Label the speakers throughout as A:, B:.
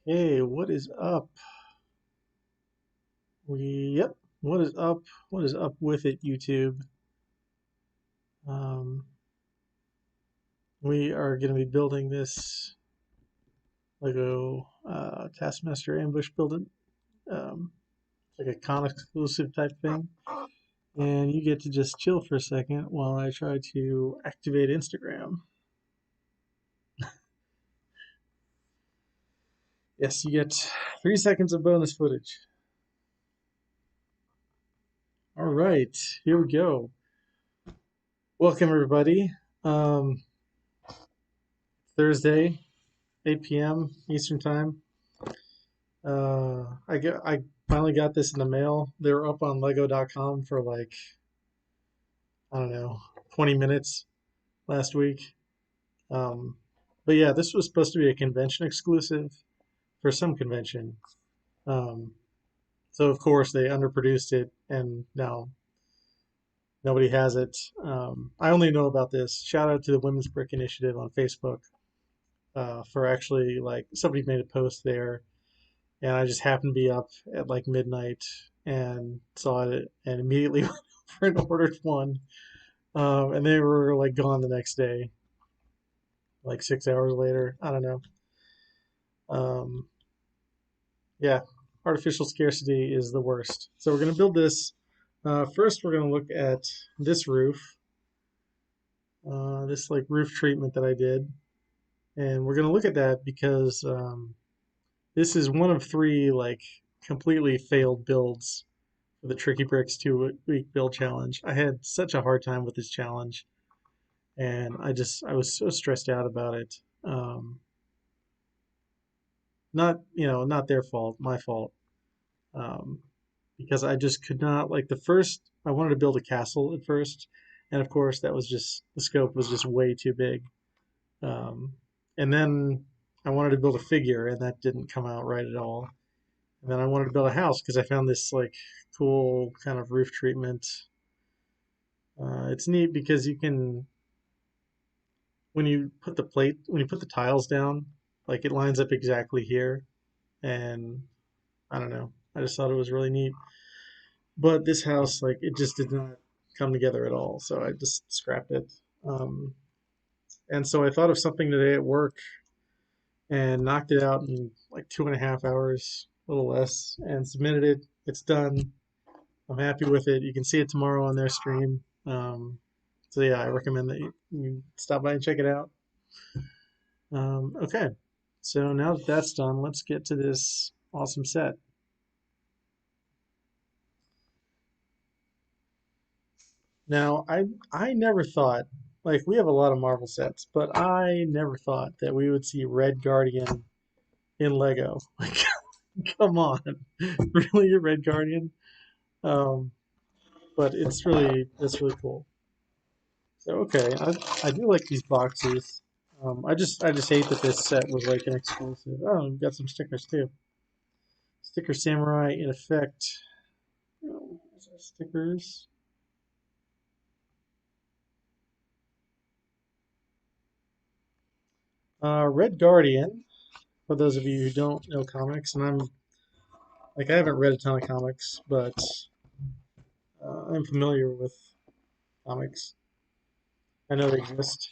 A: Hey, what is up? Yep. What is up? What is up with it, YouTube? Um, we are going to be building this Lego Taskmaster ambush building. It's like a con exclusive type thing. And you get to just chill for a second while I try to activate Instagram. Yes, you get 3 seconds of bonus footage. All right, here we go. Welcome, everybody. Um, Thursday, 8 p.m. Eastern Time. I finally got this in the mail. They were up on Lego.com for like, I don't know, 20 minutes last week. Um, but yeah, this was supposed to be a convention exclusive for some convention. Um, so of course they underproduced it, and now nobody has it. I only know about this. Shout out to the Women's Brick Initiative on Facebook for actually like somebody made a post there, and I just happened to be up at like midnight and saw it and immediately went over and ordered one. And they were like gone the next day, like 6 hours later. I don't know. Um, yeah, artificial scarcity is the worst. So we're going to build this. First, we're going to look at this roof, this like roof treatment that I did. And we're going to look at that because this is one of three like completely failed builds for the Tricky Bricks 2 week build challenge. I had such a hard time with this challenge, and I was so stressed out about it. Not not their fault, my fault. Um, because I just could not like the first. I wanted to build a castle at first, and of course that was just the scope was just way too big. Um, and then I wanted to build a figure, and that didn't come out right at all. And then I wanted to build a house because I found this like cool kind of roof treatment. It's neat because you can when you put the tiles down, like it lines up exactly here, and I don't know. I just thought it was really neat. But this house, like, it just did not come together at all. So I just scrapped it. Um, and so I thought of something today at work and knocked it out in like 2.5 hours, a little less, and submitted it. It's done. I'm happy with it. You can see it tomorrow on their stream. So yeah, I recommend that you stop by and check it out. Okay, so now that that's done, let's get to this awesome set. Now, I never thought like we have a lot of Marvel sets, but I never thought that we would see Red Guardian in Lego. Like, come on, really, a Red Guardian? Um, but that's really cool. So okay, I do like these boxes. I just hate that this set was like an exclusive. Oh, we've got some stickers too. Sticker Samurai in effect. Oh, stickers. Red Guardian. For those of you who don't know comics, and I'm like I haven't read a ton of comics, but I'm familiar with comics. I know they exist.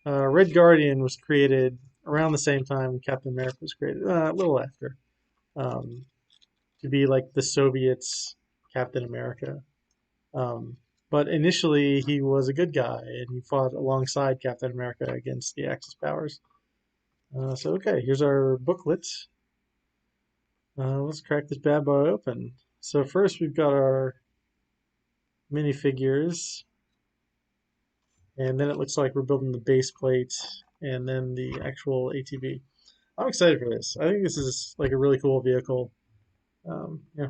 A: Red Guardian was created around the same time Captain America was created, a little after, um, to be like the Soviets' Captain America. Um, but initially, he was a good guy, and he fought alongside Captain America against the Axis powers. So okay, here's our booklet. Let's crack this bad boy open. So first, we've got our minifigures. And then it looks like we're building the base plate and then the actual ATV. I'm excited for this. I think this is like a really cool vehicle. Yeah.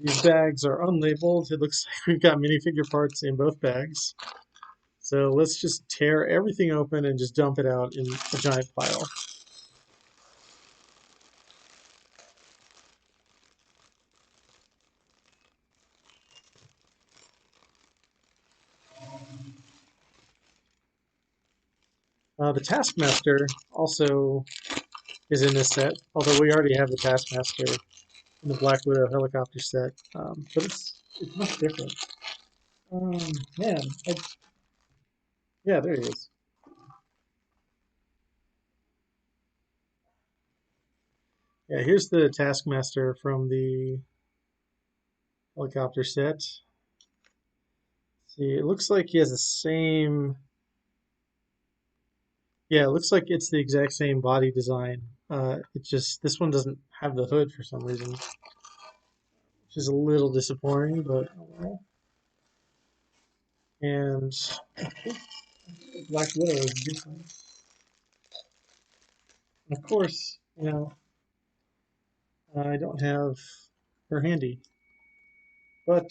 A: These bags are unlabeled. It looks like we've got minifigure parts in both bags. So let's just tear everything open and just dump it out in a giant pile. The Taskmaster also is in this set, although we already have the Taskmaster in the Black Widow helicopter set. But it's much different. Man, yeah, there he is. Yeah, here's the Taskmaster from the helicopter set. See, it looks like he has the same. Yeah, it looks like it's the exact same body design. It just this one doesn't have the hood for some reason, which is a little disappointing. But oh well. And Black Widow is different. And of course, I don't have her handy, but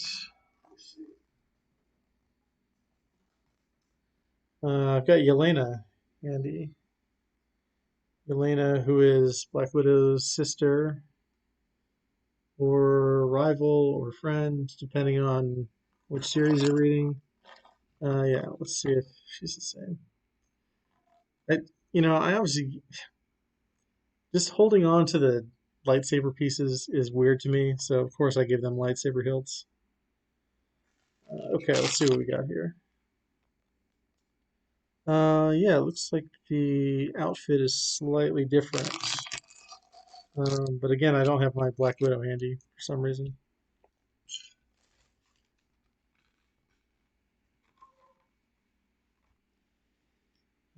A: I've got Yelena handy. Yelena, who is Black Widow's sister or rival or friend, depending on which series you're reading. Yeah, let's see if she's the same. I, I obviously just holding on to the lightsaber pieces is weird to me, so of course I give them lightsaber hilts. Okay, let's see what we got here. Yeah, it looks like the outfit is slightly different. But again, I don't have my Black Widow handy for some reason.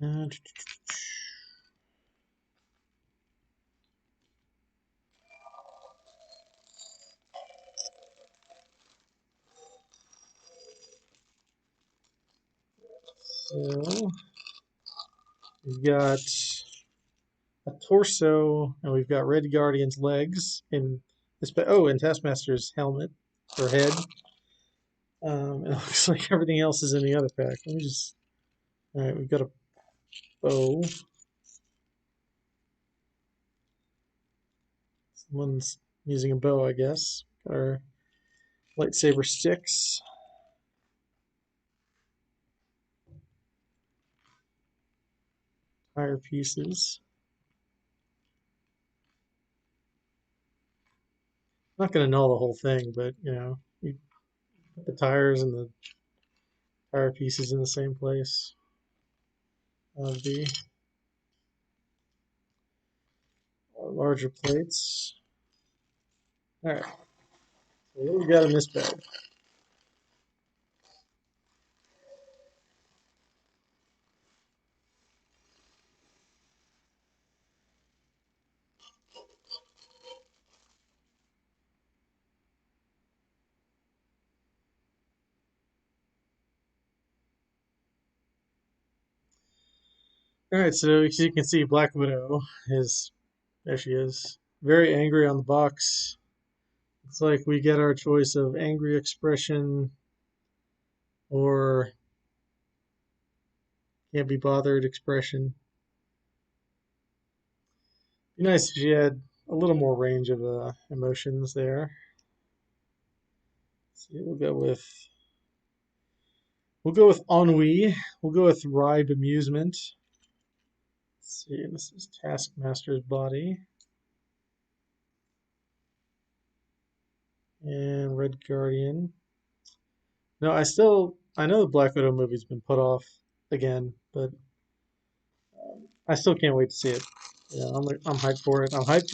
A: Uh, so we've got a torso, and we've got Red Guardian's legs in this. Oh, and Taskmaster's helmet or head. It looks like everything else is in the other pack. Let me just. All right, we've got a bow. Someone's using a bow, I guess. Got our lightsaber sticks. Tire pieces. I'm not going to null the whole thing, but you put the tires and the tire pieces in the same place. The larger plates. All right. So what do we got in this bag? All right. So as you can see, Black Widow is there. She is very angry on the box. It's like we get our choice of angry expression or can't be bothered expression. Be nice if she had a little more range of emotions there. Let's see, we'll go with ennui. We'll go with ride amusement. Let's see, this is Taskmaster's body and Red Guardian. No, I know the Black Widow movie's been put off again, but I still can't wait to see it. Yeah, I'm hyped for it. I'm hyped.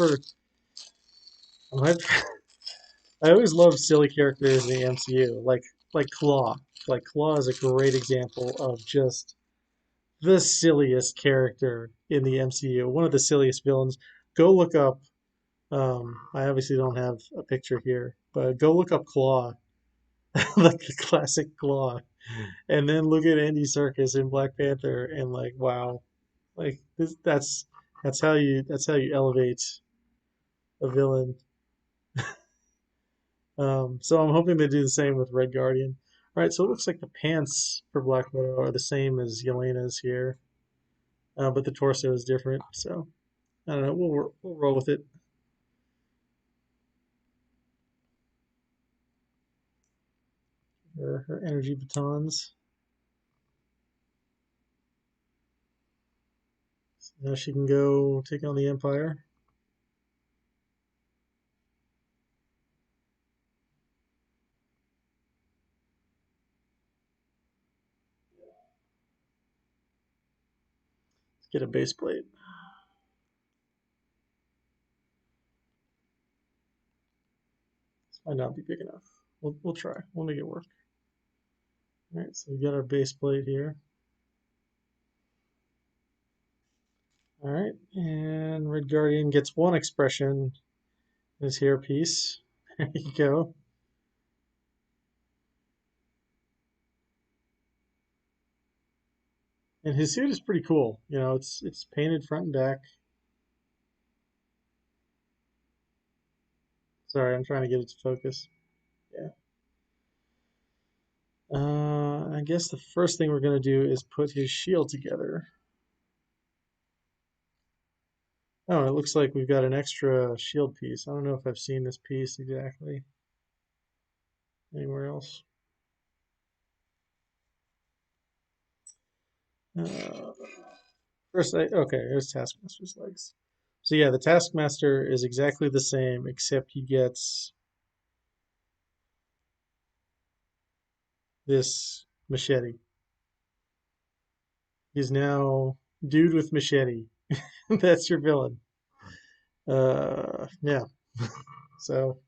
A: I always love silly characters in the MCU, like Claw. Like Claw is a great example of just the silliest character in the MCU. One of the silliest villains. Go look up. I obviously don't have a picture here, but go look up Claw, like the classic Claw, and then look at Andy Serkis in Black Panther, and like, wow, like that's how you elevate a villain. So I'm hoping they do the same with Red Guardian. All right, so it looks like the pants for Black Widow are the same as Yelena's here, but the torso is different. So I don't know. We'll roll with it. Her energy batons. Now she can go take on the Empire. Let's get a base plate. This might not be big enough. We'll try. We'll make it work. All right, so we got our base plate here. All right, and Red Guardian gets one expression in his hairpiece. There you go. And his suit is pretty cool. You know, it's painted front and back. Sorry, I'm trying to get it to focus. Yeah. I guess the first thing we're gonna do is put his shield together. Oh, it looks like we've got an extra shield piece. I don't know if I've seen this piece exactly anywhere else. Uh, okay, there's Taskmaster's legs. So yeah, the Taskmaster is exactly the same, except he gets this machete. He's now dude with machete. That's your villain. Yeah. So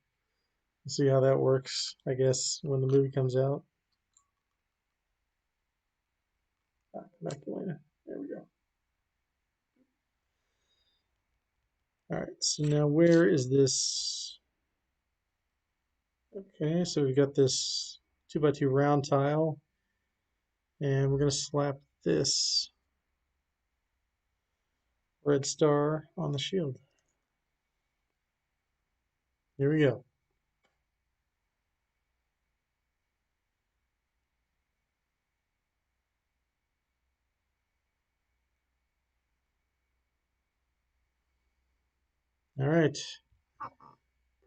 A: we'll see how that works, I guess, when the movie comes out. Back to Elena. There we go. All right, so now where is this? Okay, so we've got this 2x2 round tile, and we're going to slap this red star on the shield. Here we go. All right,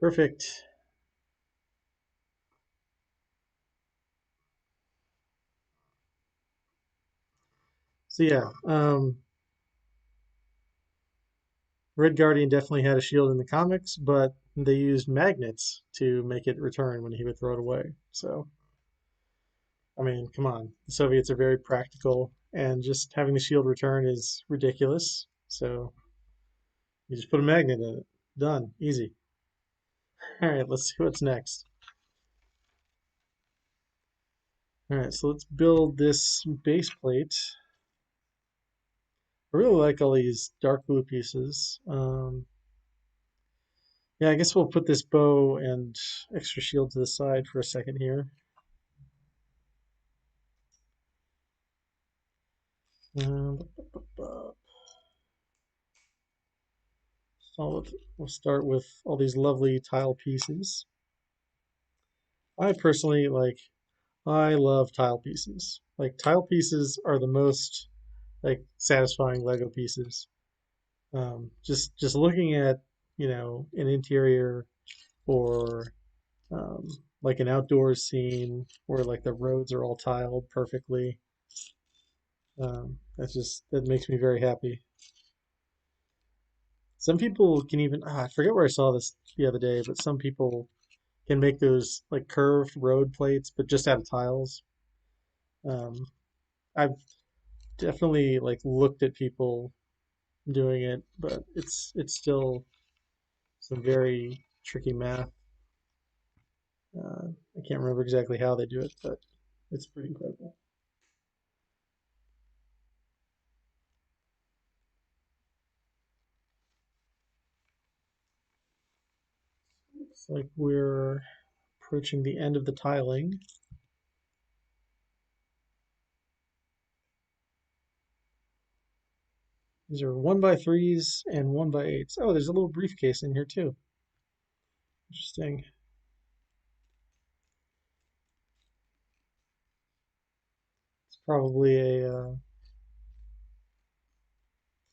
A: perfect. So yeah, Red Guardian definitely had a shield in the comics, but they used magnets to make it return when he would throw it away. So, I mean, come on. The Soviets are very practical, and just having the shield return is ridiculous. So, you just put a magnet in it. Done. Easy. All right, let's see what's next. All right, so let's build this base plate. I really like all these dark blue pieces. Yeah, I guess we'll put this bow and extra shield to the side for a second here. Um, so we'll start with all these lovely tile pieces. I personally I love tile pieces. Like tile pieces are the most like satisfying Lego pieces. Just looking at, an interior or um, like an outdoors scene where like the roads are all tiled perfectly. That makes me very happy. Some people can even I forget where I saw this the other day, but some people can make those like curved road plates, but just out of tiles. Um, I've definitely like looked at people doing it, but it's still some very tricky math. I can't remember exactly how they do it, but it's pretty incredible. Looks like we're approaching the end of the tiling. These are 1x3s and 1x8s. Oh, there's a little briefcase in here too. Interesting. It's probably oh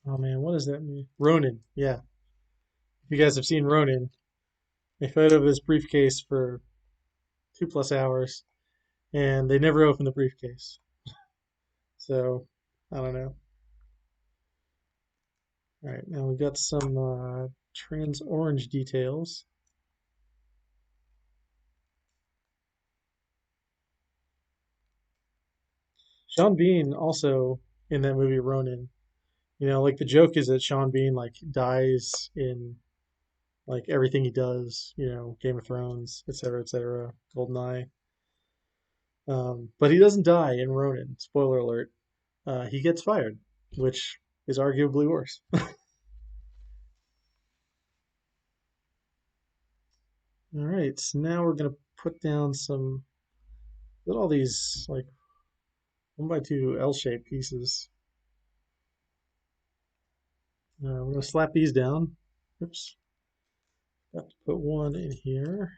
A: man, what does that mean? Ronin. Yeah. If you guys have seen Ronin, they fight over this briefcase for 2+ hours and they never open the briefcase. So, I don't know. All right, now we've got some trans orange details. Sean Bean also in that movie Ronin. Like the joke is that Sean Bean like dies in like everything he does. Game of Thrones, etc., etc., GoldenEye. But he doesn't die in Ronin. Spoiler alert. He gets fired, which is arguably worse. All right, so now we're gonna put down some. Look at all these like 1x2 L-shaped pieces. We're gonna slap these down. Oops, got to put one in here.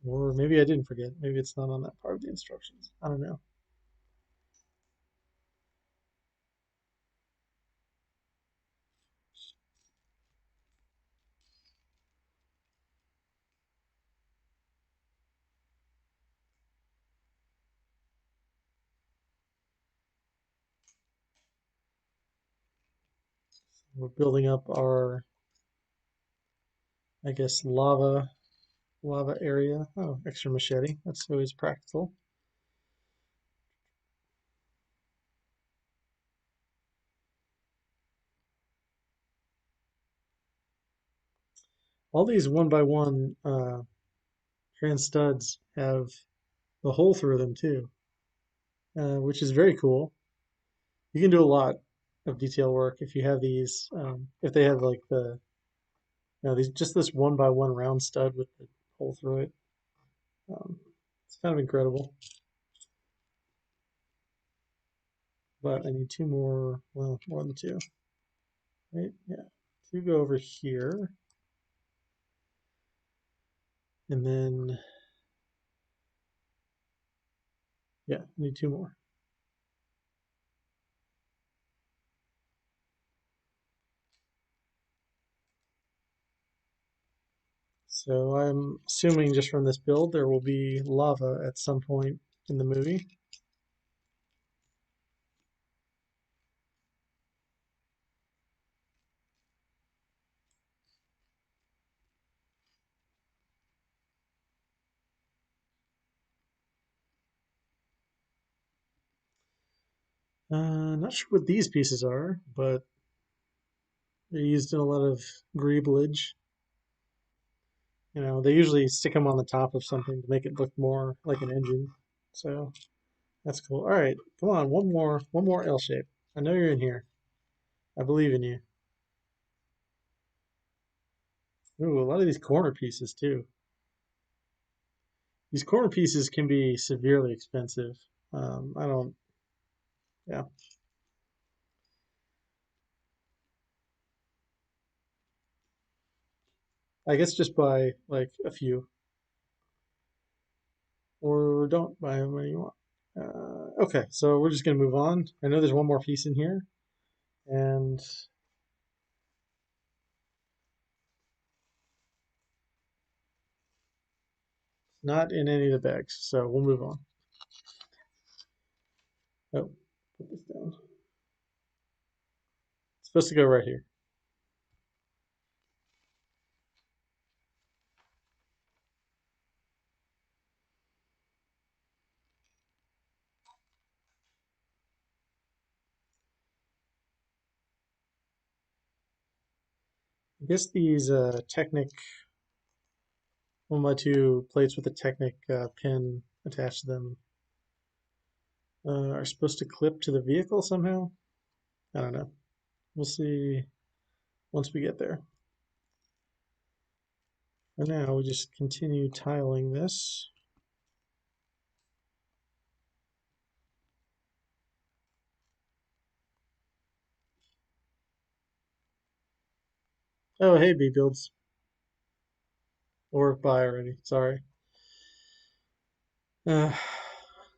A: Or maybe I didn't forget. Maybe it's not on that part of the instructions. I don't know. We're building up our, I guess, lava area. Oh, extra machete. That's always practical. All these one by one trans studs have the hole through them too, which is very cool. You can do a lot of detail work if you have these. If they have like these just this one by one round stud with the hole through it. Um, it's kind of incredible. But I need two more. Well, more than two. Right? Yeah. Two go over here, and then yeah, I need two more. So I'm assuming just from this build there will be lava at some point in the movie. Not sure what these pieces are, but they're used in a lot of greeblage. They usually stick them on the top of something to make it look more like an engine. So that's cool. All right, come on, one more L shape. I know you're in here. I believe in you. Ooh, a lot of these corner pieces too. These corner pieces can be severely expensive. I don't, yeah. I guess just buy like a few, or don't buy how many you want. Okay, so we're just gonna move on. I know there's one more piece in here, and not in any of the bags, so we'll move on. Oh, put this down. It's supposed to go right here. I guess these Technic 1x2 plates with a Technic pin attached to them are supposed to clip to the vehicle somehow. I don't know. We'll see once we get there. For now, we just continue tiling this. Oh, hey, B builds. Or buy already. Sorry. Uh,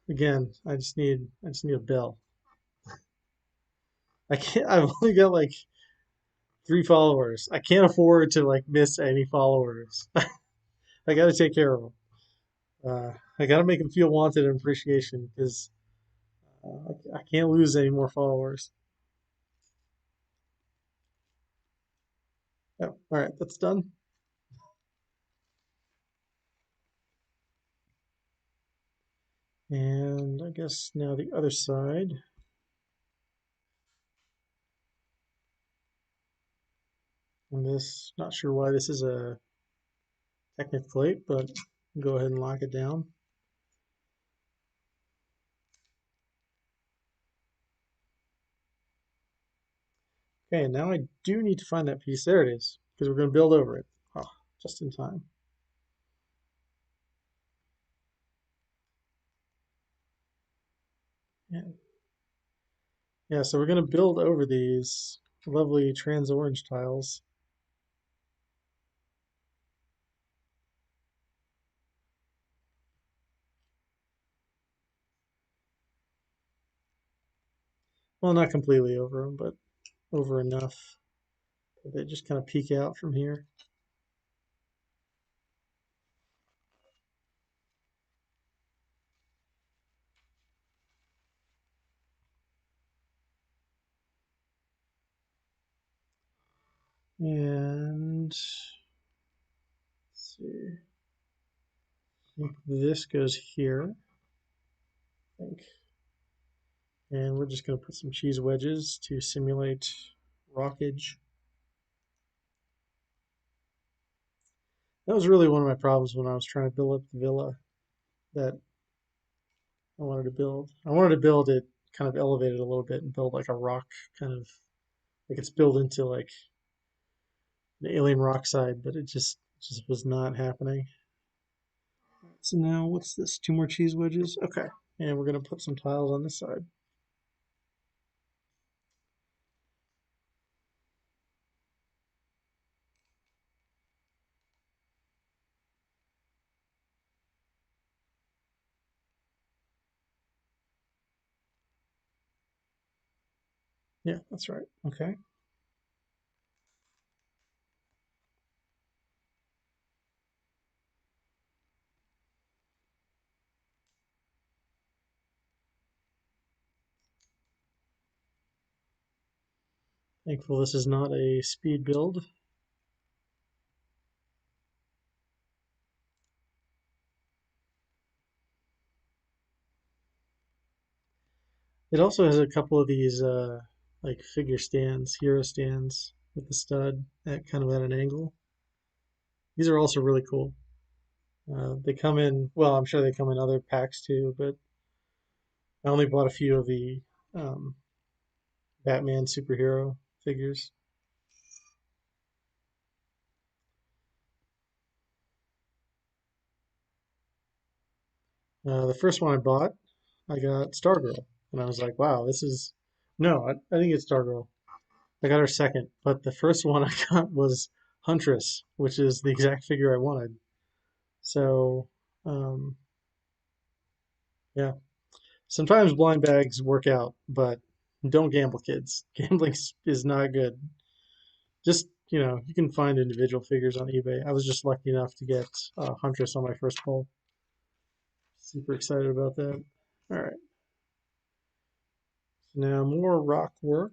A: again, I just need a bell. I can't. I've only got like 3 followers. I can't afford to like miss any followers. I got to take care of them. I got to make them feel wanted and appreciation because I can't lose any more followers. Oh, all right, that's done. And I guess now the other side. And this, not sure why this is a Technic plate, but go ahead and lock it down. Okay, now I do need to find that piece. There it is, because we're going to build over it. Oh, just in time. Yeah, yeah, so we're going to build over these lovely trans orange tiles. Well, not completely over them, but over enough that they just kind of peek out from here. And let's see, I think this goes here, I think. And we're just going to put some cheese wedges to simulate rockage. That was really one of my problems when I was trying to build up the villa that I wanted to build. I wanted to build it kind of elevated a little bit and build like a rock kind of like it's built into like an alien rock side, but it just was not happening. So now what's this? Two more cheese wedges? Okay. And we're gonna put some tiles on this side. Yeah, that's right. Okay. Thankful this is not a speed build. It also has a couple of these like figure stands, hero stands with the stud at kind of at an angle. These are also really cool. They come in, well, I'm sure they come in other packs too, but I only bought a few of the um, Batman superhero figures. The first one I bought, I got Stargirl, and I was like, wow, this is no, I think it's Stargirl. I got her second, but the first one I got was Huntress, which is the exact figure I wanted. So, um, yeah, sometimes blind bags work out, but don't gamble, kids. Gambling is not good. Just, you can find individual figures on eBay. I was just lucky enough to get Huntress on my first pull. Super excited about that. All right, so now more rock work.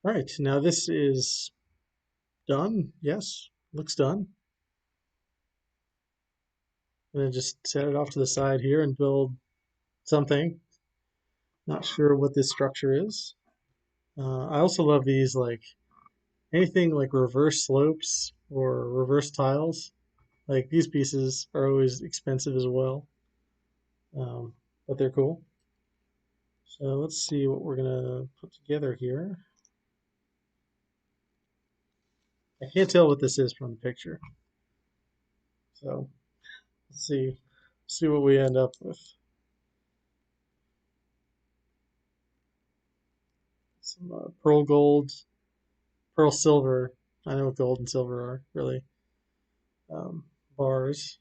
A: All right, now this is done. Yes, looks done. I'm gonna just set it off to the side here and build something. Not sure what this structure is. I also love these, like anything like reverse slopes or reverse tiles. Like these pieces are always expensive as well, but they're cool. So let's see what we're gonna put together here. I can't tell what this is from the picture. So let's see what we end up with. Some pearl gold, pearl silver. I know what gold and silver are really. Um, Bars.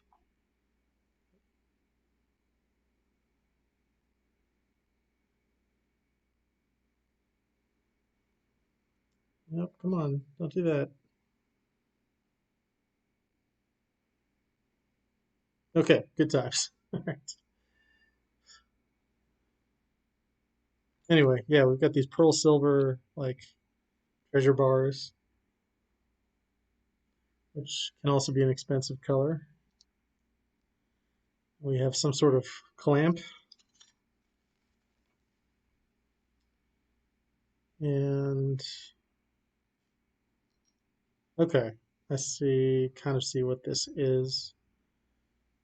A: Yep, come on, don't do that. Okay, good times. All right. Anyway, yeah, we've got these pearl silver like treasure bars, which can also be an expensive color. We have some sort of clamp, and okay, I see, kind of see what this is.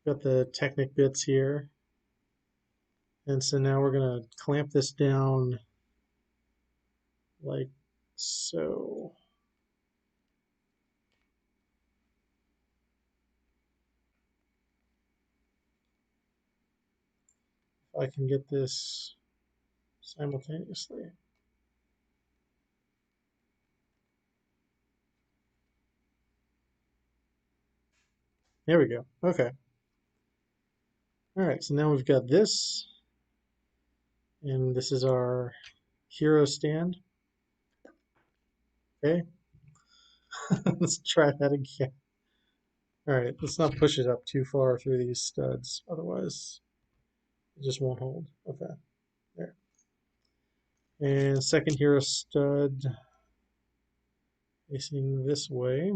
A: Got the Technic bits here, and so now we're gonna clamp this down like so. If I can get this simultaneously. There we go. Okay. All right, so now we've got this, and this is our hero stand. Okay, let's try that again. All right, let's not push it up too far through these studs, otherwise it just won't hold. Okay, there. And second hero stud facing this way.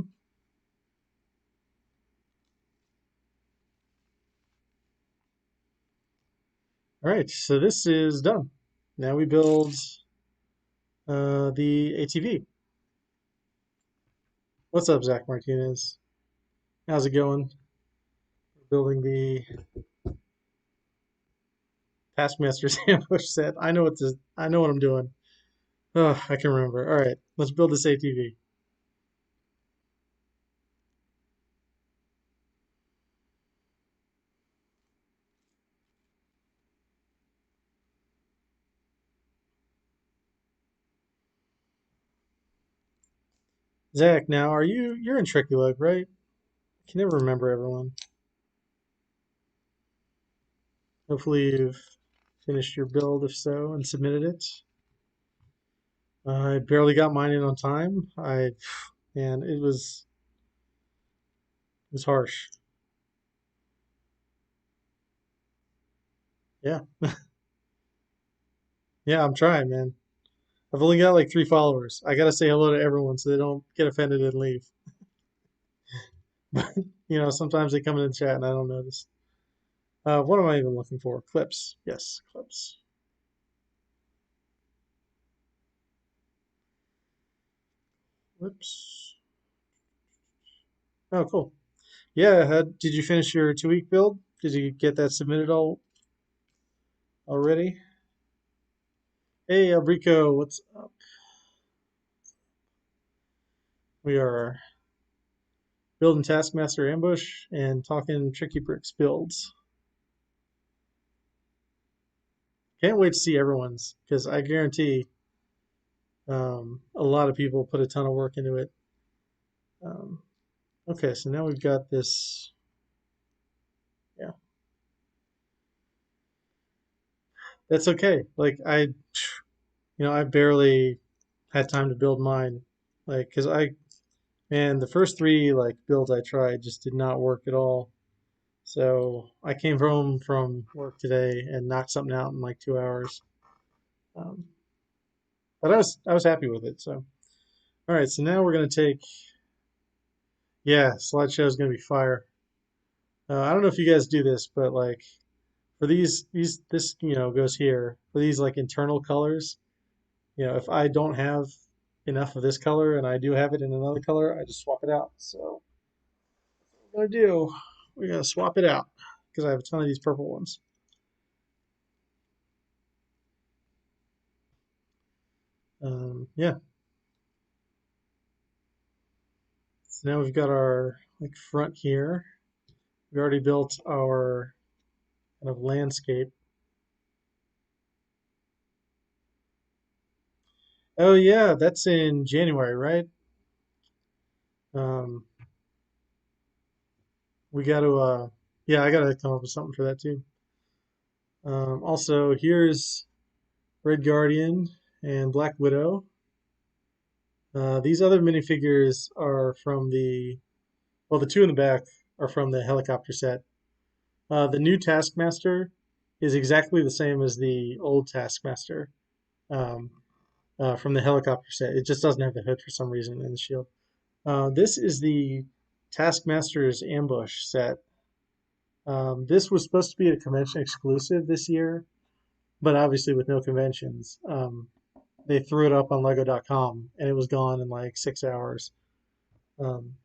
A: All right, so this is done. Now we build the ATV. What's up, Zach Martinez? How's it going? Building the Taskmaster's ambush set. I know what this. I know what I'm doing. Oh, I can remember. All right, let's build this ATV. Zach, now you're in Tricky Lug, right? I can never remember everyone. Hopefully you've finished your build, if so, and submitted it. I barely got mine in on time. And it was harsh. Yeah, yeah, I'm trying, man. I've only got like 3 followers. I gotta say hello to everyone so they don't get offended and leave. But sometimes they come in the chat and I don't notice. What am I even looking for? Clips. Yes, clips. Clips. Oh, cool. Yeah, did you finish your 2 week build? Did you get that submitted already? Hey, Albrico, what's up? We are building Taskmaster Ambush and talking Tricky Bricks builds. Can't wait to see everyone's because I guarantee a lot of people put a ton of work into it. Um, okay, so now we've got this. Yeah, that's okay. Like I barely had time to build mine. Like, because man, the first 3 like builds I tried just did not work at all. So I came home from work today and knocked something out in like 2 hours. Um, but I was happy with it. So all right, so now we're gonna take, yeah, slideshow is gonna be fire. I don't know if you guys do this, but like for these this goes here for these like internal colors. If I don't have enough of this color and I do have it in another color, I just swap it out. So what we're gonna do, we're gonna swap it out because I have a ton of these purple ones. Yeah. So now we've got our like front here. We already built our kind of landscape. Oh yeah, that's in January, right? Um, we got to yeah, I gotta come up with something for that too. Also, here's Red Guardian and Black Widow. These other minifigures are from the two in the back are from the helicopter set. The new Taskmaster is exactly the same as the old Taskmaster um, from the helicopter set. It just doesn't have the hood for some reason and the shield. This is the Taskmaster's ambush set. This was supposed to be a convention exclusive this year, but obviously with no conventions, they threw it up on Lego.com and it was gone in like 6 hours.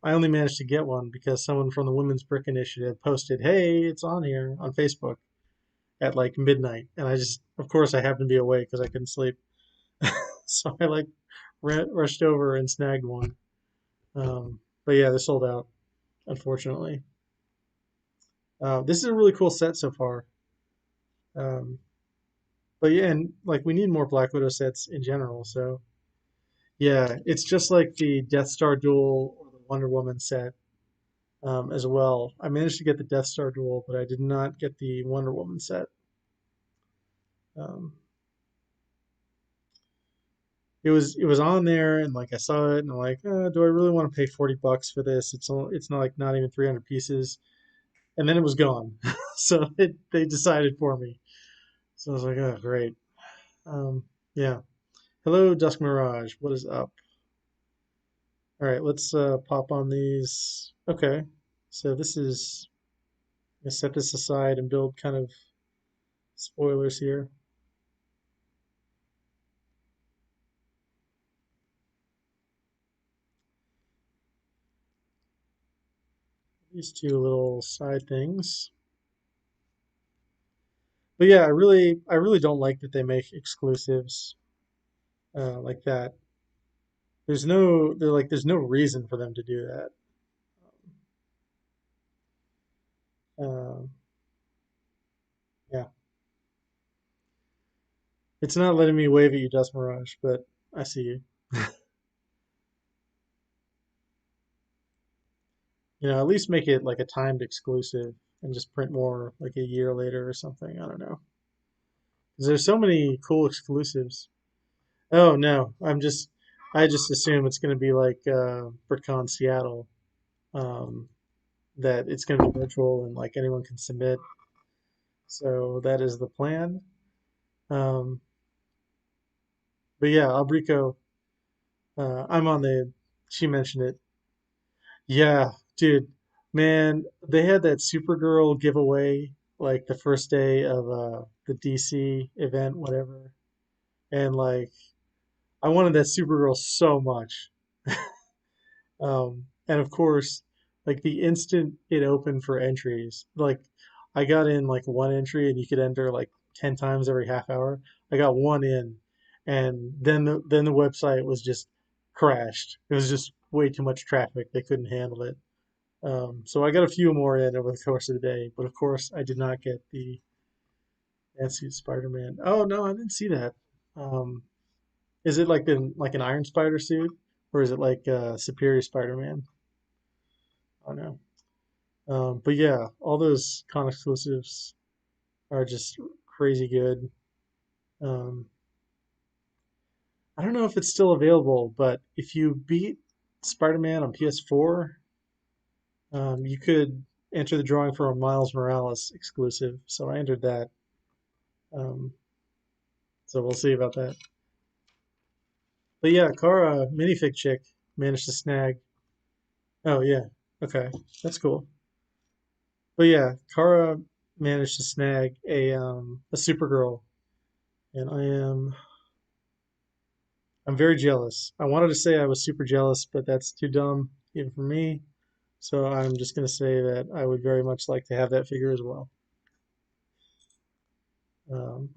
A: I only managed to get one because someone from the Women's Brick Initiative posted, "Hey, it's on here on Facebook at like midnight," and I just, of course, I happened to be awake because I couldn't sleep, so I like rushed over and snagged one. But yeah, they're sold out, unfortunately. This is a really cool set so far. Um, but yeah, and like we need more Black Widow sets in general. So yeah, it's just like the Death Star duel or the Wonder Woman set as well. I managed to get the Death Star duel, but I did not get the Wonder Woman set. Um, it was on there, and like I saw it, and I'm like, do I really want to pay $40 for this? It's not like not even 300 pieces, and then it was gone. So they decided for me. So I was like, oh great. Um, yeah. Hello, Dusk Mirage. What is up? All right, let's pop on these. Okay, so this is. I'm gonna set this aside and build kind of spoilers here. These two little side things. But yeah, I really don't like that they make exclusives like that. There's no reason for them to do that. Yeah, it's not letting me wave at you, Dust Mirage, but I see you. At least make it like a timed exclusive and just print more like a year later or something. I don't know. 'Cause there's so many cool exclusives. Oh no, I just assume it's going to be like BritCon Seattle, um, that it's going to be virtual and like anyone can submit. So that is the plan. Um, but yeah, Albrico, I'm on the. She mentioned it. Yeah, dude, man, they had that Supergirl giveaway like the first day of the DC event, whatever, and like I wanted that Supergirl so much. And of course, like the instant it opened for entries, like I got in like one entry and you could enter like 10 times every half hour. I got one in and then the website was just crashed. It was just way too much traffic. They couldn't handle it. So I got a few more in over the course of the day, but of course I did not get the Fancy Spider-Man. Oh no, I didn't see that. Um, is it like an Iron Spider suit, or is it like Superior Spider-Man? I don't know. But yeah, all those con exclusives are just crazy good. Um, I don't know if it's still available, but if you beat Spider-Man on PS4, you could enter the drawing for a Miles Morales exclusive. So I entered that. Um, so we'll see about that. But yeah, Kara minifig chick managed to snag. Oh yeah, okay, that's cool. But yeah, Kara managed to snag a Supergirl, and I'm very jealous. I wanted to say I was super jealous, but that's too dumb even for me. So I'm just gonna say that I would very much like to have that figure as well.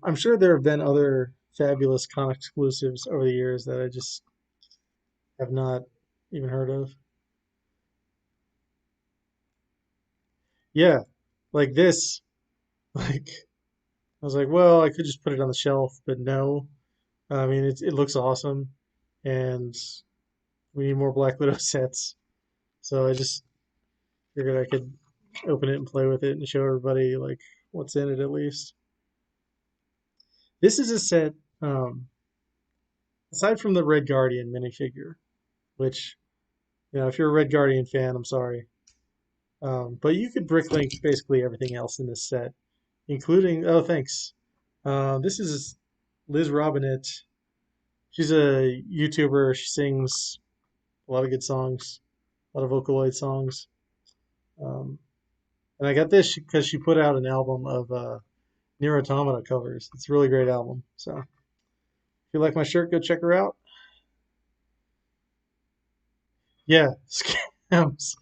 A: I'm sure there have been other fabulous con exclusives over the years that I just have not even heard of. Yeah, like this. Like I was like, well, I could just put it on the shelf, but no. I mean, it looks awesome, and we need more Black Widow sets. So I just figured I could open it and play with it and show everybody like what's in it at least. This is a set, aside from the Red Guardian minifigure. which, if you're a Red Guardian fan, I'm sorry. But you could bricklink basically everything else in this set, including, oh, thanks. This is Liz Robinette. She's a YouTuber. She sings a lot of good songs, a lot of Vocaloid songs. Um, and I got this because she put out an album of Nier Automata covers. It's a really great album. So if you like my shirt, go check her out. Yeah, scams.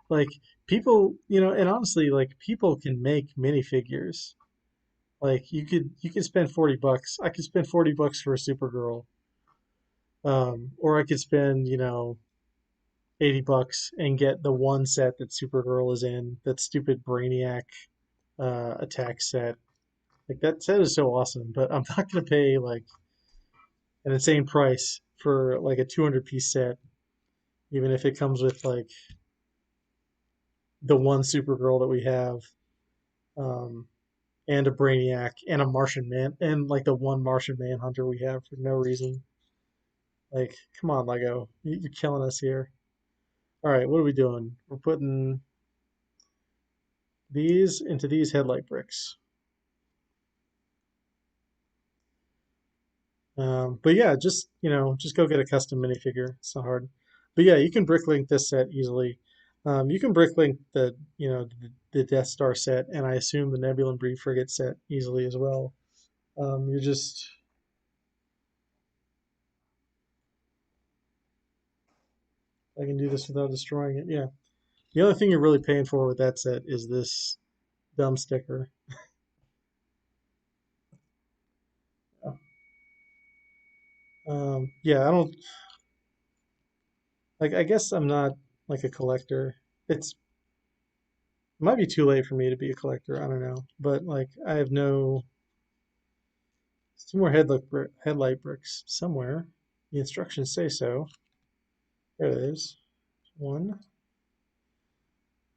A: Like people, and honestly, like people can make minifigures. Like you could spend $40. I could spend $40 for a Supergirl. Or I could spend, $80 and get the one set that Supergirl is in, that stupid Brainiac attack set. Like that set is so awesome, but I'm not gonna pay like an insane price for like a 200-piece set, even if it comes with like the one Supergirl that we have, um, and a Brainiac and a Martian Man and like the one Martian Manhunter we have for no reason. Like, come on, Lego, you're killing us here. All right, what are we doing? We're putting these into these headlight bricks. But yeah, just go get a custom minifigure. It's not hard. But yeah, you can bricklink this set easily. You can bricklink the Death Star set, and I assume the Nebula and Bree frigate set easily as well. You're just I can do this without destroying it. Yeah. The only thing you're really paying for with that set is this dumb sticker. Yeah, I don't like. I guess I'm not like a collector. It might be too late for me to be a collector. I don't know, but like I have no. Two more headlight bricks somewhere. The instructions say so. There it is. One.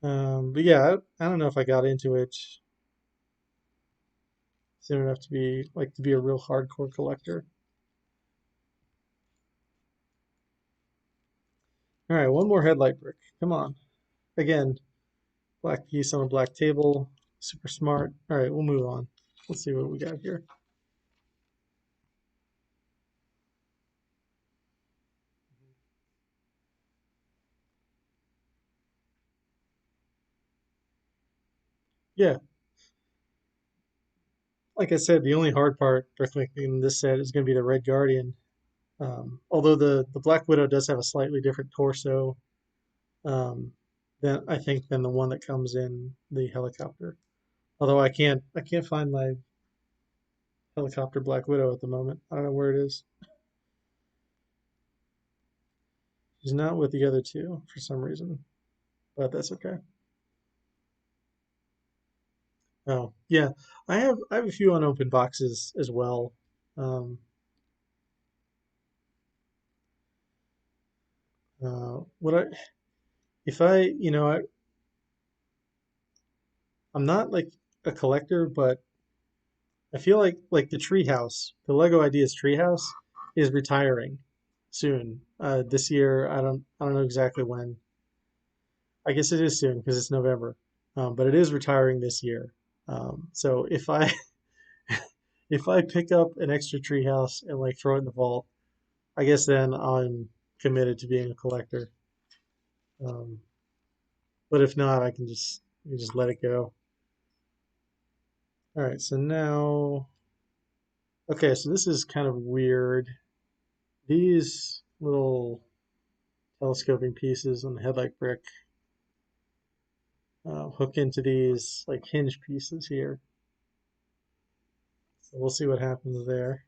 A: But yeah, I don't know if I got into it soon enough to be a real hardcore collector. All right, one more headlight brick. Come on. Again, black piece on a black table. Super smart. All right, we'll move on. Let's see what we got here. Yeah, like I said, the only hard part brickmaking this set is going to be the Red Guardian. Although the Black Widow does have a slightly different torso, um, than I think than the one that comes in the helicopter. Although I can't find my helicopter Black Widow at the moment. I don't know where it is. She's not with the other two for some reason, but that's okay. Oh yeah, I have a few unopened boxes as well. Um, what I if I I'm not like a collector, but I feel like the treehouse, the Lego Ideas treehouse, is retiring soon. This year, I don't know exactly when. I guess it is soon because it's November, but it is retiring this year. So if I pick up an extra treehouse and like throw it in the vault, I guess then I'm committed to being a collector. Um, but if not, I can just you just let it go. All right, so now, okay, so this is kind of weird. These little telescoping pieces on the headlight brick hook into these like hinge pieces here. So we'll see what happens there.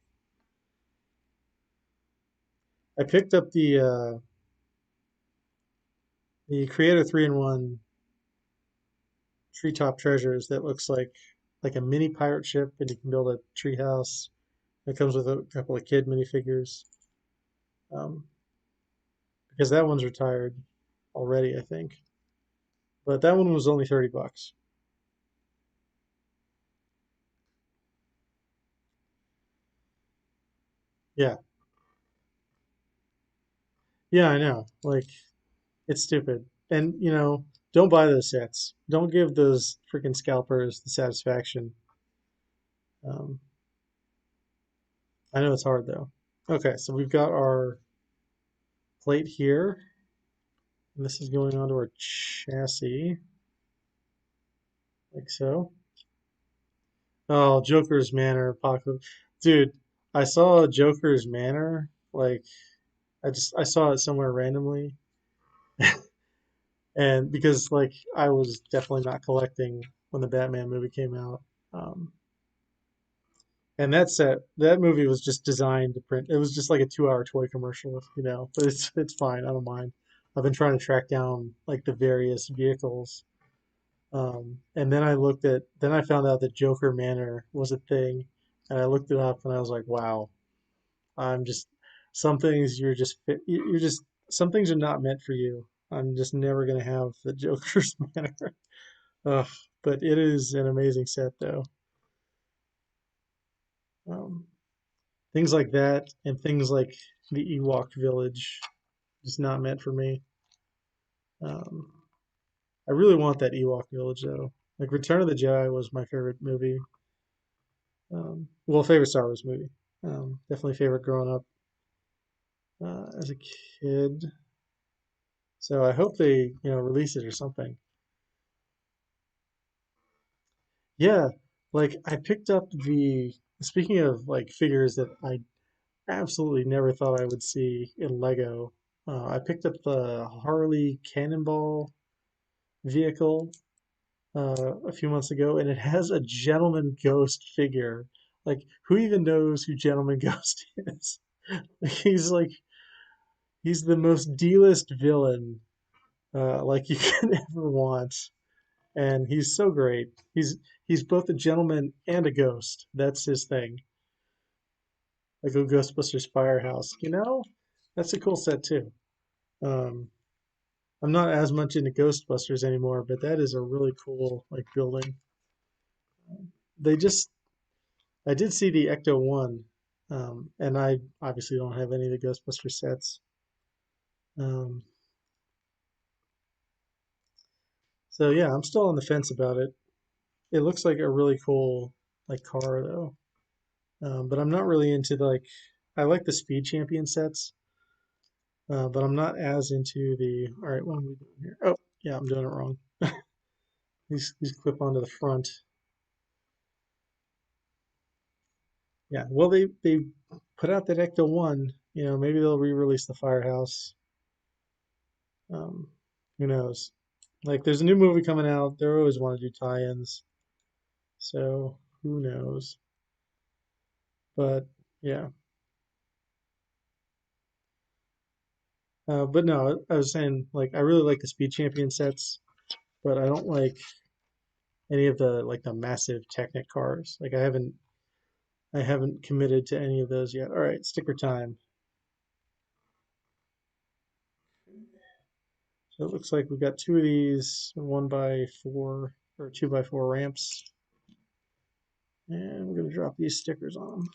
A: I picked up the Creator 3-in-1 Treetop Treasures that looks like a mini pirate ship, and you can build a treehouse. It comes with a couple of kid minifigures. Um, because that one's retired already, I think. But that one was only $30. Yeah, Yeah, I know. Like it's stupid. And don't buy those sets. Don't give those freaking scalpers the satisfaction. Um, I know it's hard though. Okay, so we've got our plate here, and this is going onto our chassis, like so. Oh, Joker's Manor Apocalypse. Dude, I saw Joker's Manor. Like, I saw it somewhere randomly. And because, like, I was definitely not collecting when the Batman movie came out. Um, and that movie was just designed to print. It was just like a 2-hour toy commercial. But it's fine. I don't mind. I've been trying to track down like the various vehicles. And then I found out that Joker Manor was a thing, and I looked it up, and I was like, wow, I'm just some things you're just some things are not meant for you. I'm just never gonna have the Joker's Manor. Ugh, but it is an amazing set though. Um, things like that and things like the Ewok Village just not meant for me. Um, I really want that Ewok Village though. Like Return of the Jedi was my favorite movie. Well, favorite Star Wars movie. Definitely favorite growing up as a kid. So I hope they, release it or something. Yeah, like I picked up speaking of like figures that I absolutely never thought I would see in Lego. I picked up the Harley Cannonball vehicle a few months ago, and it has a Gentleman Ghost figure. Like, who even knows who Gentleman Ghost is? He's like, he's the most D-list villain like you could ever want, and he's so great. He's both a gentleman and a ghost. That's his thing. Like a Ghostbusters firehouse. That's a cool set too. Um, I'm not as much into Ghostbusters anymore, but that is a really cool like building. They just I did see the Ecto One, and I obviously don't have any of the Ghostbuster sets. Um, so yeah, I'm still on the fence about it. It looks like a really cool like car though. But I'm not really into I like the Speed Champion sets, but I'm not as into the. All right, what am we doing here? Oh, yeah, I'm doing it wrong. These clip onto the front. Yeah, well, they put out that Ecto One. Maybe they'll re-release the Firehouse. Um, who knows? Like, there's a new movie coming out. They always want to do tie-ins, so who knows? But yeah, but no, I was saying like I really like the Speed Champion sets, but I don't like any of the massive Technic cars. Like I haven't committed to any of those yet. All right, sticker time. So it looks like we've got two of these 1x4 or 2x4 ramps, and we're gonna drop these stickers on them.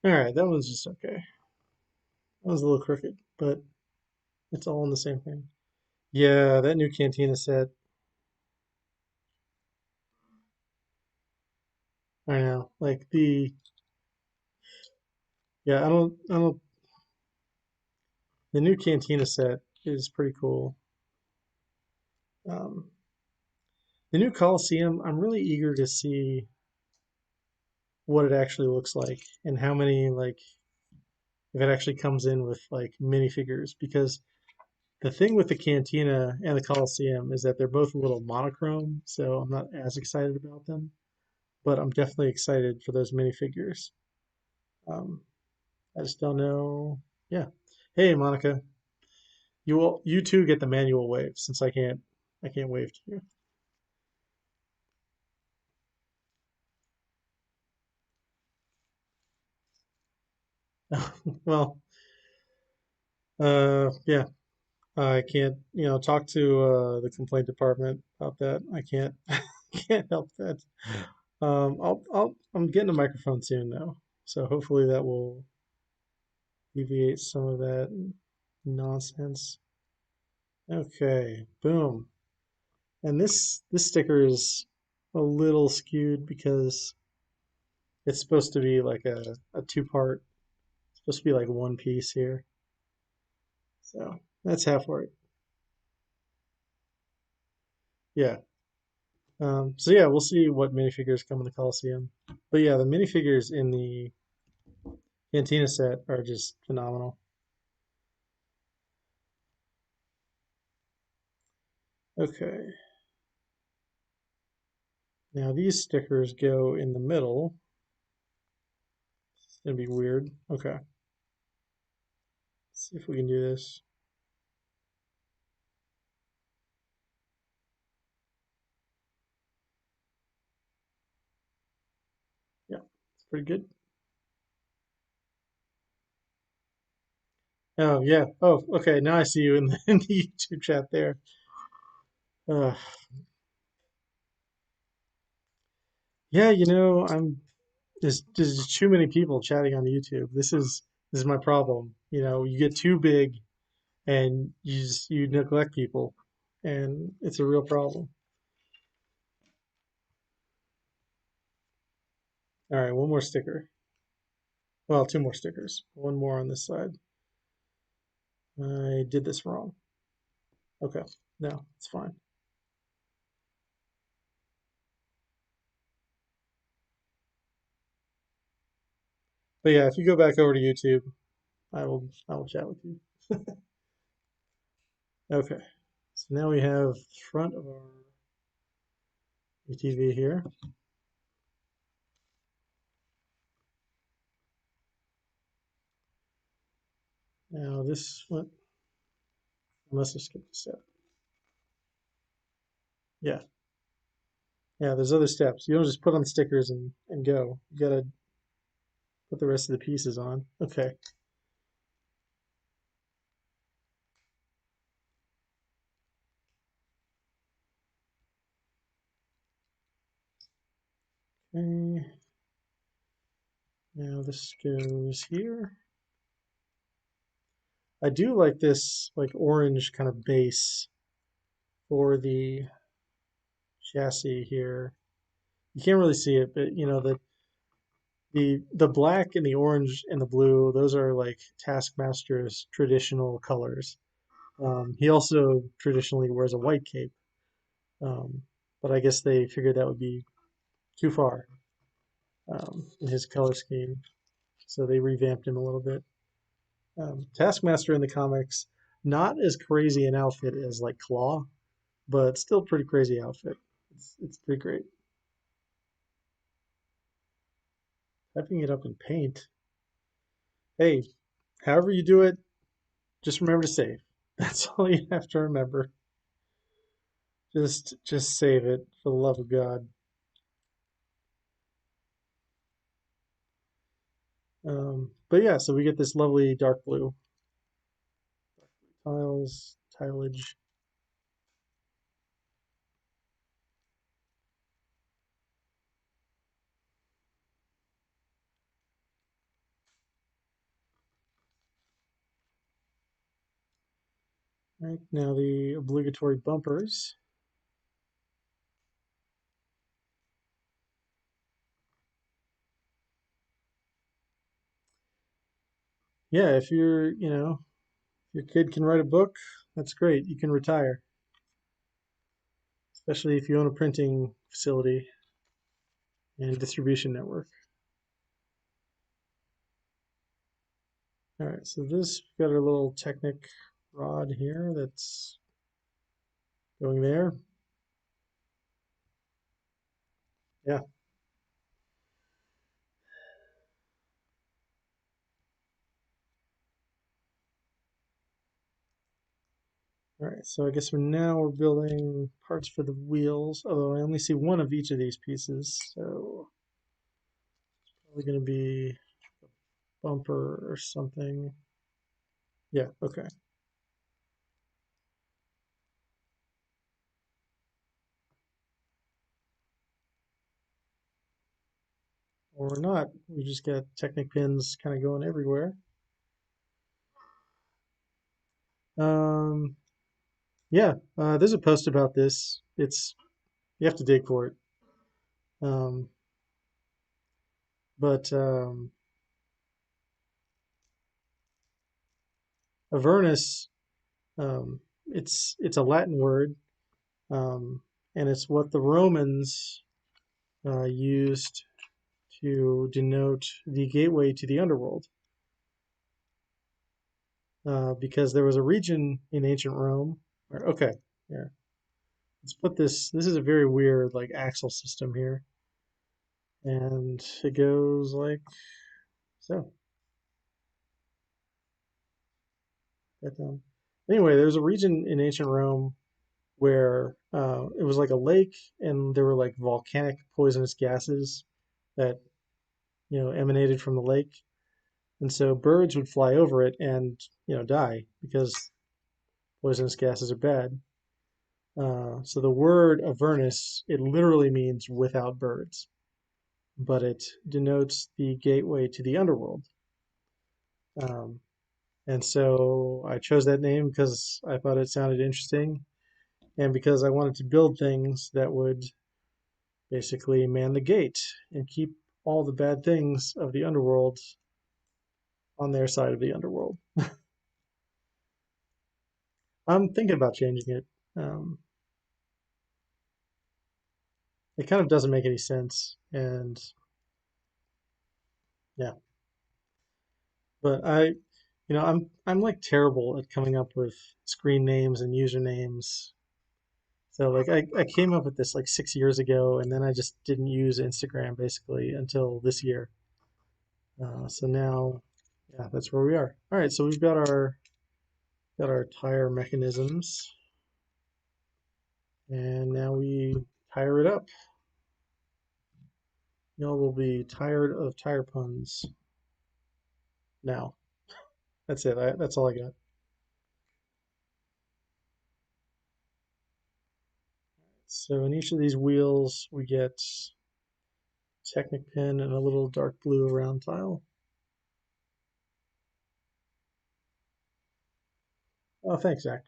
A: All right, that one's just okay. That was a little crooked, but it's all in the same thing. Yeah, that new Cantina set. I know. Like I don't. The new Cantina set is pretty cool. Um, the new Coliseum, I'm really eager to see what it actually looks like and how many if it actually comes in with like minifigures because the thing with the Cantina and the Coliseum is that they're both a little monochrome, so I'm not as excited about them, but I'm definitely excited for those minifigures. Um, I just don't know. Yeah. Hey, Monica, you too get the manual wave since I can't wave to you. Well, yeah, I can't, talk to the complaint department about that. I can't, can't help that. I'm getting a microphone soon though, so hopefully that will alleviate some of that nonsense. Okay, boom. And this sticker is a little skewed because it's supposed to be like a two-part, it's supposed to be like one piece here. So that's half right. Yeah. So yeah, we'll see what minifigures come in the Coliseum. But yeah, the minifigures in the Cantina set are just phenomenal. Okay. Now these stickers go in the middle. It's gonna be weird. Okay. Let's see if we can do this. Yeah, it's pretty good. Oh yeah. Oh, okay. Now I see you in in the YouTube chat there. Uh, yeah, there's just too many people chatting on YouTube. This is my problem. You get too big and you neglect people, and it's a real problem. All right, one more sticker. Well, two more stickers. One more on this side. I did this wrong. Okay, no, it's fine. But yeah, if you go back over to YouTube, I will chat with you. Okay, so now we have front of our ATV here. Now this one, I must have skipped a step. Yeah, yeah. There's other steps. You don't just put on stickers and go. You gotta put the rest of the pieces on. Okay. Okay. Now this goes here. I do like this like orange kind of base for the chassis here. You can't really see it, but the black and the orange and the blue, those are like Taskmaster's traditional colors. He also traditionally wears a white cape, um, but I guess they figured that would be too far in his color scheme, so they revamped him a little bit. Taskmaster in the comics, not as crazy an outfit as like Claw, but still pretty crazy outfit. It's pretty great. Typing it up in paint. Hey, however you do it, just remember to save. That's all you have to remember. Just save it for the love of God. But yeah, so we get this lovely dark blue tilage. Right now, the obligatory bumpers. Yeah, if your kid can write a book, that's great. You can retire, especially if you own a printing facility and distribution network. All right, so this got our little Technic rod here that's going there. Yeah. All right, so I guess we're building parts for the wheels, although I only see one of each of these pieces, so probably going to be bumper or something. Yeah, okay. Or not. We just got Technic pins kind of going everywhere. Um, yeah, there's a post about this. It's you have to dig for it. Um, but Avernus, it's a Latin word, um, and it's what the Romans used to denote the gateway to the underworld. Because there was a region in ancient Rome. Okay, here, let's put this. This is a very weird like axle system here, and it goes like so. That down. Anyway, there's a region in ancient Rome where it was like a lake, and there were like volcanic poisonous gases that emanated from the lake, and so birds would fly over it and die because poisonous gases are bad. So the word Avernus, it literally means without birds, but it denotes the gateway to the underworld. Um, and so I chose that name because I thought it sounded interesting and because I wanted to build things that would basically man the gate and keep all the bad things of the underworld on their side of the underworld. I'm thinking about changing it. Um, it kind of doesn't make any sense, and yeah, but I'm like terrible at coming up with screen names and usernames. So like I came up with this like 6 years ago, and then I just didn't use Instagram basically until this year. So now, yeah, that's where we are. All right, so we've got our tire mechanisms, and now we tire it up. Y'all will be tired of tire puns now. That's it. That's all I got. So in each of these wheels, we get Technic pin and a little dark blue around tile. Oh, thanks, Zach.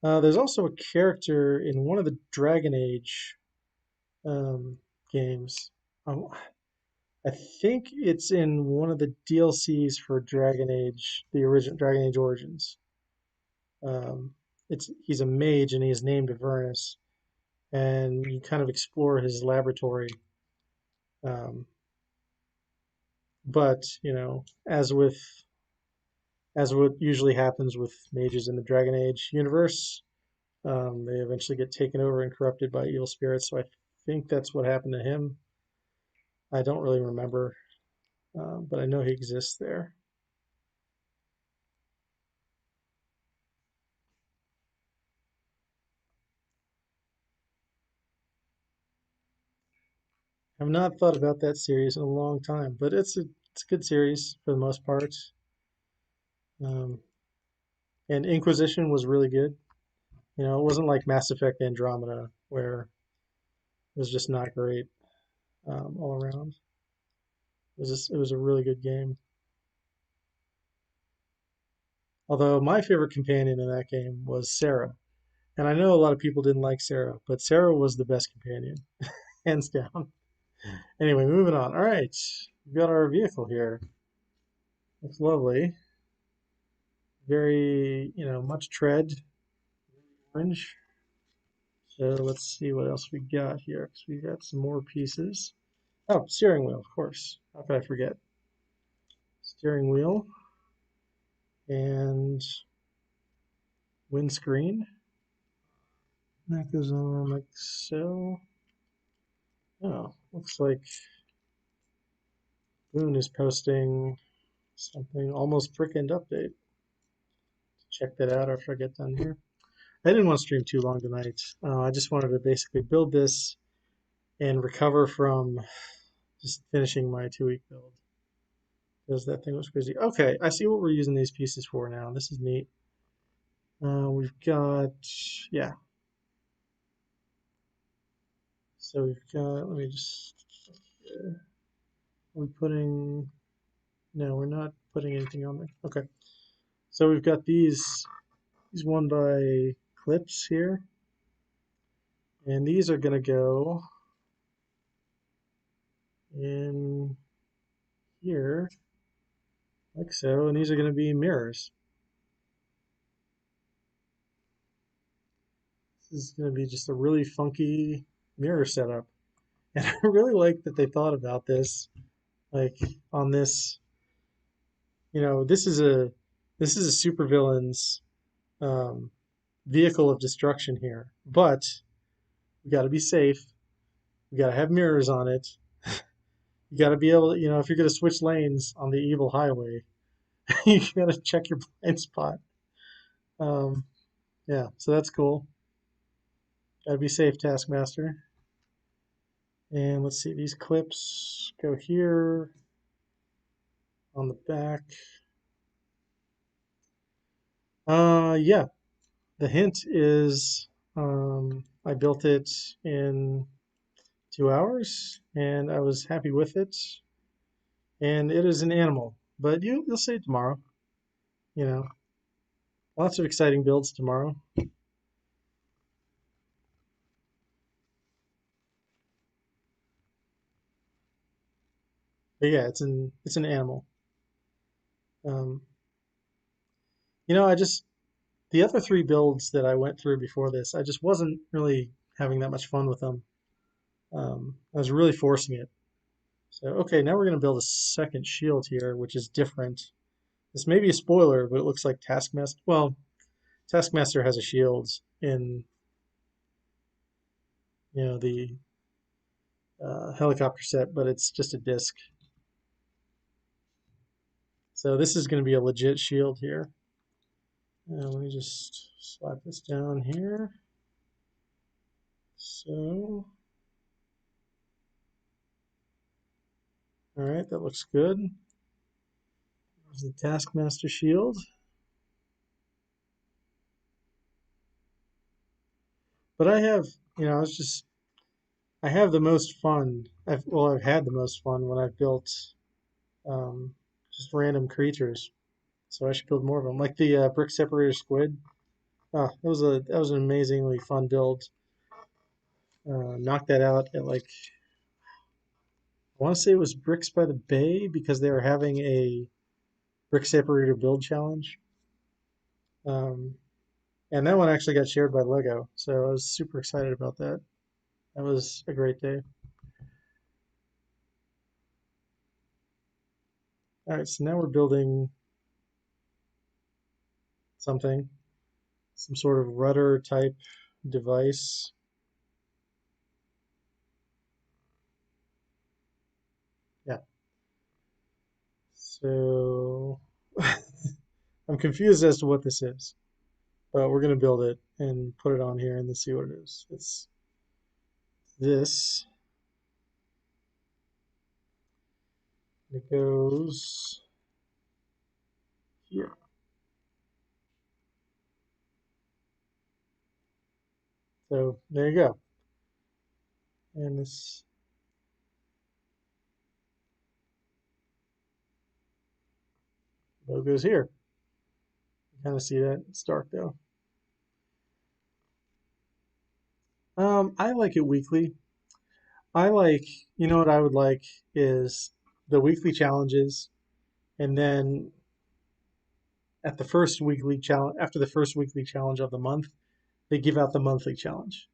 A: There's also a character in one of the Dragon Age um, games. Um, I think it's in one of the DLCs for Dragon Age, the original Dragon Age Origins. Um, he's a mage and he's named Avernus, and you kind of explore his laboratory. Um, but as what usually happens with mages in the Dragon Age universe, they eventually get taken over and corrupted by evil spirits. So I think that's what happened to him. I don't really remember, but I know he exists there. I've not thought about that series in a long time, but it's a good series for the most part. Um, and Inquisition was really good. It wasn't like Mass Effect Andromeda where it was just not great all around. It was a really good game. Although my favorite companion in that game was Sarah, and I know a lot of people didn't like Sarah, but Sarah was the best companion, hands down. Anyway, moving on. All right, we've got our vehicle here. It's lovely. Very, much tread, orange. So let's see what else we got here, because we got some more pieces. Oh, steering wheel, of course. How could I forget? Steering wheel and windscreen. That goes on like so. Oh, looks like Boone is posting something almost brick-end update. Check that out after I get done here. I didn't want to stream too long tonight. I just wanted to basically build this and recover from just finishing my 2 week build because that thing was crazy. Okay, I see what we're using these pieces for now. This is neat. We've got, yeah. So we've got, let me just, are we putting, no, we're not putting anything on there. Okay. So we've got these one by clips here. And these are going to go in here like so. And these are going to be mirrors. This is going to be just a really funky mirror setup. And I really like that they thought about this, like on this, this is a supervillain's um, vehicle of destruction here. But we got to be safe. We got to have mirrors on it. You got to be able to, if you're going to switch lanes on the evil highway, you got to check your blind spot. Um, yeah, so that's cool. Got to be safe, Taskmaster. And let's see, these clips go here on the back. Yeah, the hint is I built it in 2 hours and I was happy with it. And it is an animal, but you'll see it tomorrow. You know, lots of exciting builds tomorrow. But yeah, it's an animal. Um, I just the other three builds that I went through before this, I just wasn't really having that much fun with them. I was really forcing it. So okay, now we're gonna build a second shield here, which is different. This may be a spoiler, but it looks like Taskmaster. Well, Taskmaster has a shield in the helicopter set, but it's just a disc. So this is going to be a legit shield here. Let me just slap this down here. So, all right, that looks good. There's the Taskmaster shield. But I have the most fun. I've had the most fun when I've built um, just random creatures. So I should build more of them, like the brick separator squid. Oh, that was an amazingly fun build. Knocked that out at like I want to say it was Bricks by the Bay because they were having a brick separator build challenge. Um, and that one actually got shared by Lego, so I was super excited about that. That was a great day. All right, so now we're building something, some sort of rudder type device. Yeah. So I'm confused as to what this is, but we're gonna build it and put it on here and then see what it is. It's this. It goes here. So there you go. And this logo's here. You kind of see that. It's dark though. I like it weekly. I like, what I would like is the weekly challenges, and then at the first weekly challenge, after the first weekly challenge of the month, they give out the monthly challenge.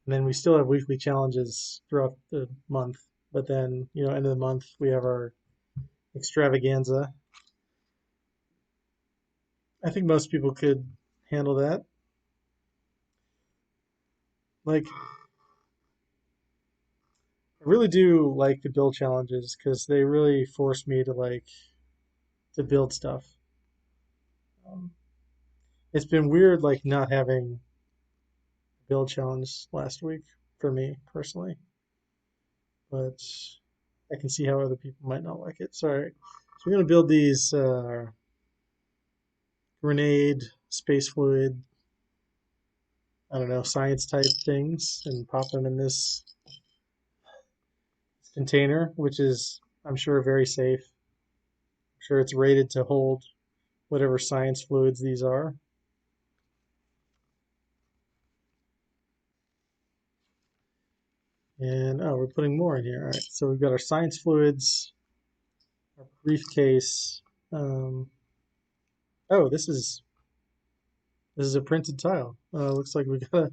A: And then we still have weekly challenges throughout the month. But then, end of the month, we have our extravaganza. I think most people could handle that. Like, I really do like the build challenges because they really force me to build stuff. Um, it's been weird, like not having a build challenge last week for me personally. but I can see how other people might not like it. So, all right. So we're going to build these grenade, space fluid, I don't know, science type things and pop them in this container, which is, I'm sure, very safe. I'm sure it's rated to hold whatever science fluids these are. And oh, we're putting more in here. All right, so we've got our science fluids, our briefcase. Um, oh, this is a printed tile. Looks like we got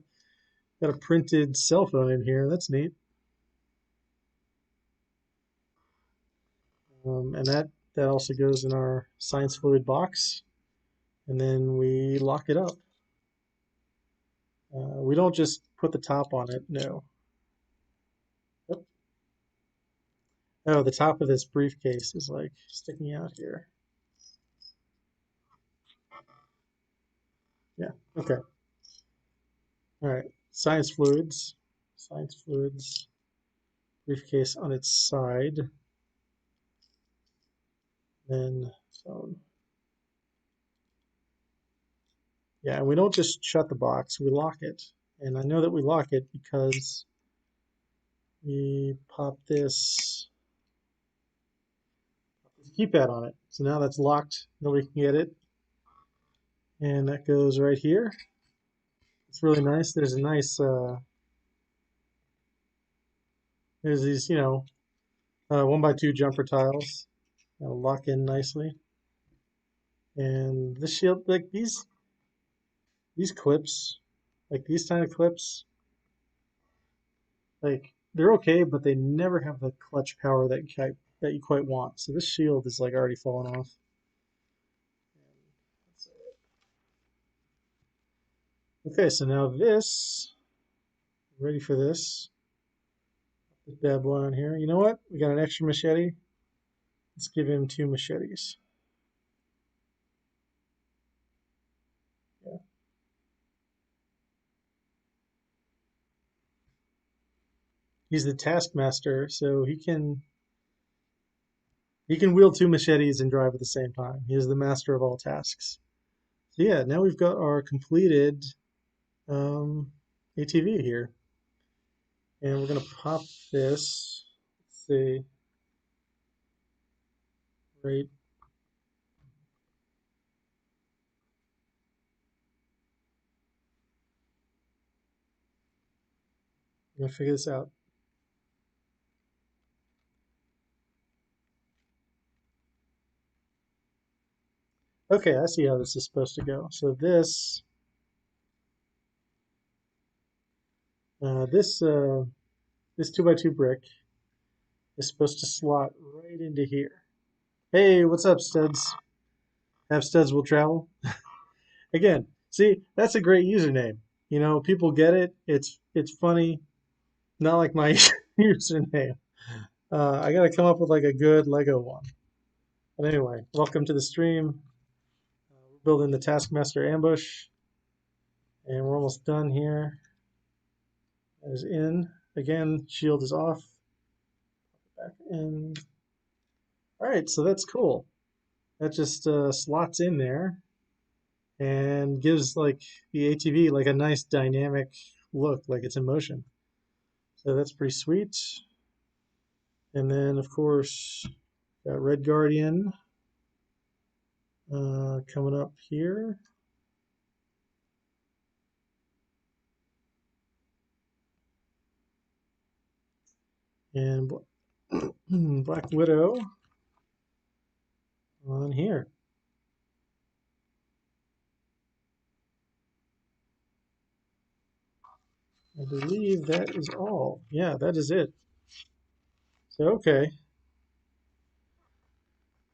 A: a printed cell phone in here. That's neat. And that also goes in our science fluid box. And then we lock it up. We don't just put the top on it. No. Yep. Oh, the top of this briefcase is like sticking out here. Yeah. Okay. All right. Science fluids, briefcase on its side. Then phone. Yeah, and we don't just shut the box, we lock it. And I know that we lock it because we pop this keypad on it. So now that's locked, nobody can get it. And that goes right here. It's really nice. There's a nice, there's these, 1x2 jumper tiles that'll lock in nicely. And this shield, like these clips, like these kind of clips, like they're okay, but they never have the clutch power that you quite want. So this shield is like already falling off. Okay, so now ready for this bad boy on here. You know what? We got an extra machete. Let's give him 2 machetes. Yeah. He's the Taskmaster, so he can wield 2 machetes and drive at the same time. He is the master of all tasks. So yeah, now we've got our completed um, ATV here. And we're going to pop this, let's see, right. I'm going to figure this out. Okay, I see how this is supposed to go. So this 2x2 brick is supposed to slot right into here. Hey, what's up, studs? Have studs will travel. Again, see, that's a great username. People get it. It's funny. Not like my username. I gotta come up with like a good Lego one. But anyway, welcome to the stream. We're building the Taskmaster ambush, and we're almost done here. That is in. Again, shield is off. Back in. All right, so that's cool. That just slots in there and gives like the ATV like a nice dynamic look, like it's in motion. So that's pretty sweet. And then of course got Red Guardian coming up here. And Black Widow on here. I believe that is all. Yeah, that is it. So okay.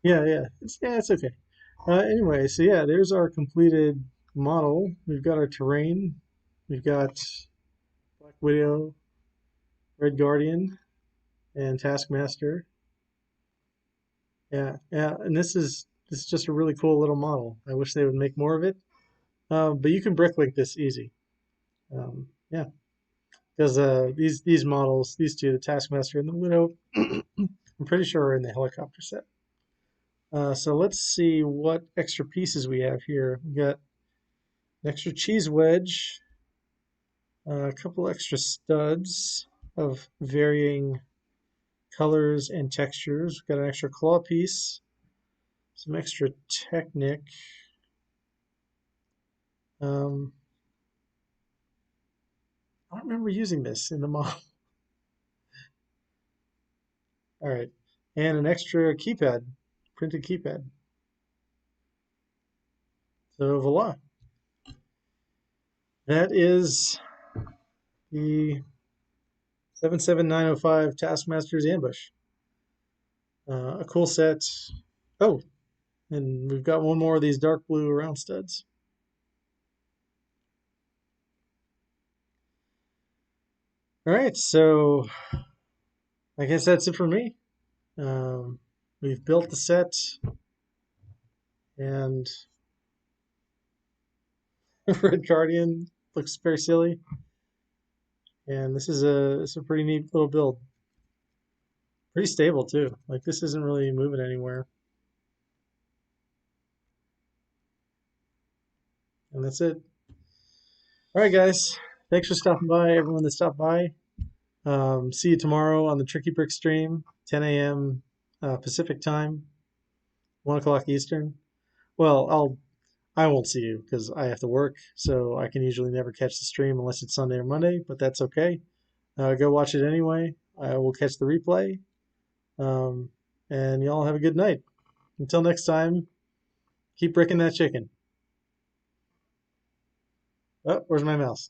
A: Yeah, it's okay. Anyway, so yeah, there's our completed model. We've got our terrain. We've got Black Widow, Red Guardian, and Taskmaster. Yeah, and this is just a really cool little model. I wish they would make more of it. But you can bricklink this easy. Yeah. because these models, these two, the Taskmaster and the Widow, I'm pretty sure are in the helicopter set. So let's see what extra pieces we have here. We got an extra cheese wedge, a couple extra studs of varying colors and textures. We've got an extra claw piece, some extra Technic. Um, I don't remember using this in the model. All right, and an extra keypad, printed keypad. So voila, that is the 77905 Taskmaster's Ambush. A cool set. Oh, and we've got one more of these dark blue round studs. All right, so I guess that's it for me. We've built the set, and Red Guardian looks very silly. And this is a pretty neat little build. Pretty stable too. Like this isn't really moving anywhere. And that's it. All right, guys. Thanks for stopping by, everyone that stopped by. See you tomorrow on the Tricky Brick stream, 10 a.m. Pacific time, 1 o'clock Eastern. Well, I won't see you because I have to work, so I can usually never catch the stream unless it's Sunday or Monday, but that's okay. Go watch it anyway. I will catch the replay. Um, and y'all have a good night. Until next time, keep bricking that chicken. Oh, where's my mouse?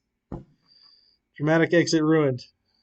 A: Dramatic exit ruined.